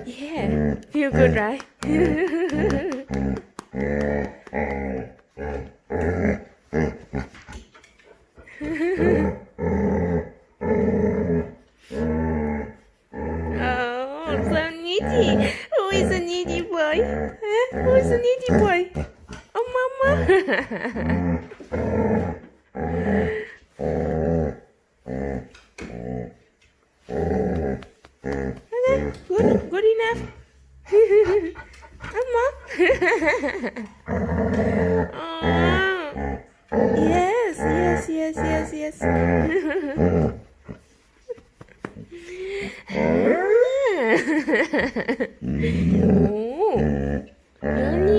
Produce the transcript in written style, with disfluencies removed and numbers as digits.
Yeah, feel good, right? Oh, so needy. Who is a needy boy? Who is a needy boy? Oh, Mama. Okay, good enough. Mama. Oh, yes. Oh,何